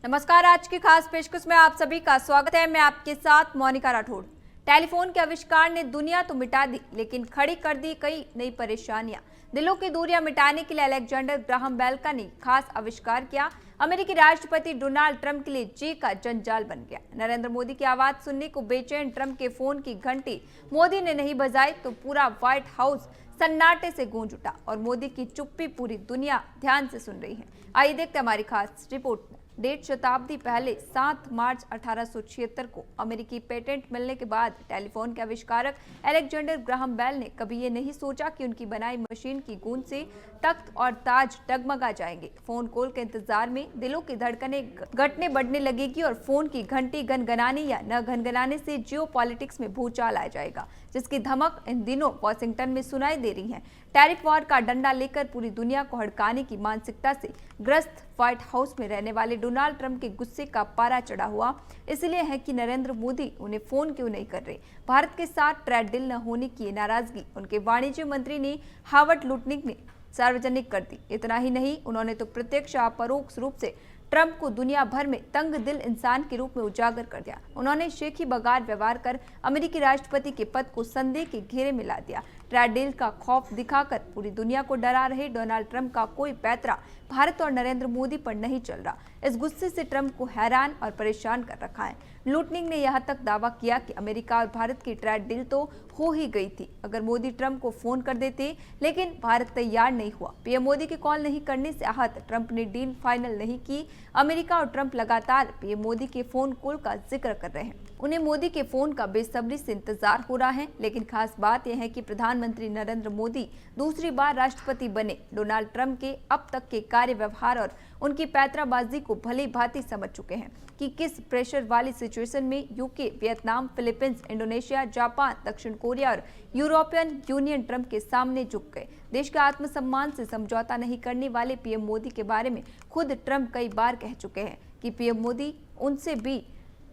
नमस्कार। आज की खास पेशकश में आप सभी का स्वागत है। मैं आपके साथ मोनिका राठौड़। टेलीफोन के आविष्कार ने दुनिया तो मिटा दी, लेकिन खड़ी कर दी कई नई परेशानियां। दिलों की दूरियां मिटाने के लिए अलेक्जेंडर ग्राहम बेल का ने खास आविष्कार किया। अमेरिकी राष्ट्रपति डोनाल्ड ट्रंप के लिए जी का जंजाल बन गया। नरेंद्र मोदी की आवाज सुनने को बेचैन ट्रंप के फोन की घंटी मोदी ने नहीं बजाई तो पूरा व्हाइट हाउस सन्नाटे से गूंज उठा और मोदी की चुप्पी पूरी दुनिया ध्यान से सुन रही है। आइए देखते हैं हमारी खास रिपोर्ट में। 1.5 शताब्दी पहले 7 मार्च 1876 को अमेरिकी पेटेंट मिलने के बाद टेलीफोन के आविष्कारक अलेक्जेंडर ग्राहम बेल ने कभी ये नहीं सोचा कि उनकी बनाई मशीन की गूंज से तख्त और ताज डगमगा जाएंगे। फोन कॉल के इंतजार में दिलों की धड़कनें घटने बढ़ने लगेगी और फोन की घंटी गनगनाने या न गनगनाने से जियो पॉलिटिक्स में भूचाल आ जाएगा, जिसकी धमक इन दिनों वॉशिंगटन में सुनाई दे रही है। टैरिफ वॉर का डंडा लेकर पूरी दुनिया को हड़काने की मानसिकता से ग्रस्त व्हाइट हाउस में रहने वाले डोनाल्ड ट्रंप के गुस्से का पारा चढ़ा हुआ इसलिए है कि नरेंद्र मोदी उन्हें फोन क्यों नहीं कर रहे। भारत के साथ ट्रेड डील न होने की नाराजगी उनके वाणिज्य मंत्री ने हावर्ड लुटनिक ने सार्वजनिक कर दी। इतना ही नहीं, उन्होंने तो प्रत्यक्ष या परोक्ष रूप से ट्रंप को दुनिया भर में तंग दिल इंसान के रूप में उजागर कर दिया। उन्होंने शेखी बगार व्यवहार कर अमेरिकी राष्ट्रपति के पद को संदेह के घेरे में ला दिया। ट्रेड डील का खौफ दिखाकर पूरी दुनिया को डरा रहे डोनाल्ड ट्रंप का कोई पैतरा भारत और नरेंद्र मोदी पर नहीं चल रहा। इस गुस्से से ट्रंप को हैरान और परेशान कर रखा है। लुटनिक ने यहां तक दावा किया कि अमेरिका और भारत की ट्रेड डील तो हो ही गई थी अगर मोदी ट्रंप को फोन कर देते, लेकिन भारत तैयार नहीं हुआ। पीएम मोदी की कॉल नहीं करने से आहत ट्रंप ने डील फाइनल नहीं की। अमेरिका और ट्रंप लगातार पीएम मोदी के फोन कॉल का जिक्र कर रहे हैं। उन्हें मोदी के फोन का बेसब्री से इंतजार हो रहा है। लेकिन खास बात यह है कि प्रधानमंत्री नरेंद्र मोदी दूसरी बार राष्ट्रपति बने। डोनाल्ड ट्रंप के अब तक के कार्य व्यवहार और उनकी पैतराबाजी को भली भांति समझ चुके हैं कि किस प्रेशर वाली सिचुएशन में UK, Vietnam, Philippines, Indonesia, Japan, दक्षिण कोरिया और यूरोपियन यूनियन ट्रंप के सामने झुक गए। देश के आत्मसम्मान से समझौता नहीं करने वाले पीएम मोदी के बारे में खुद ट्रंप कई बार कह चुके हैं कि पीएम मोदी उनसे भी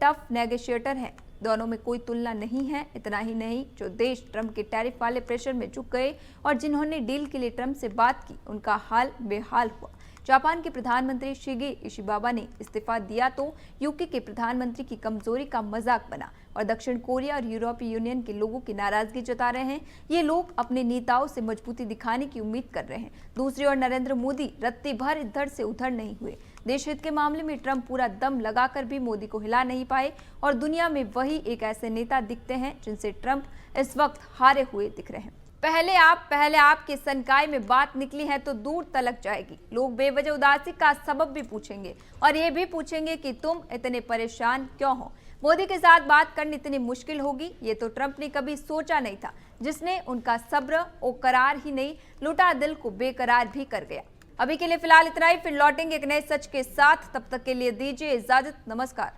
टफ नेगोशिएटर हैं। दोनों में कोई तुलना नहीं है। इतना ही नहीं, जो देश ट्रंप के टैरिफ वाले प्रेशर में झुक गए और जिन्होंने डील के लिए ट्रंप से बात की, उनका हाल बेहाल हुआ। जापान के प्रधानमंत्री शिगे इशिबाबा ने इस्तीफा दिया तो यूके के प्रधानमंत्री की कमजोरी का मजाक बना और दक्षिण कोरिया और यूरोपीय यूनियन के लोगों की नाराजगी जता रहे हैं। ये लोग अपने नेताओं से मजबूती दिखाने की उम्मीद कर रहे हैं। दूसरी ओर नरेंद्र मोदी रत्ती भर इधर से उधर नहीं हुए। देश हित के मामले में ट्रंप पूरा दम लगाकर भी मोदी को हिला नहीं पाए और दुनिया में वही एक ऐसे नेता दिखते हैं जिनसे ट्रंप इस वक्त हारे हुए दिख रहे हैं। पहले आप के संकाय में बात निकली है तो दूर तलक जाएगी। लोग बेवजह उदासी का सबब भी पूछेंगे और ये भी पूछेंगे कि तुम इतने परेशान क्यों हो। मोदी के साथ बात करनी इतनी मुश्किल होगी, ये तो ट्रंप ने कभी सोचा नहीं था, जिसने उनका सब्र और करार ही नहीं लुटा दिल को बेकरार भी कर गया। अभी के लिए फिलहाल इतना ही, फिर लौटेंगे एक नए सच के साथ। तब तक के लिए दीजिए इजाजत। नमस्कार।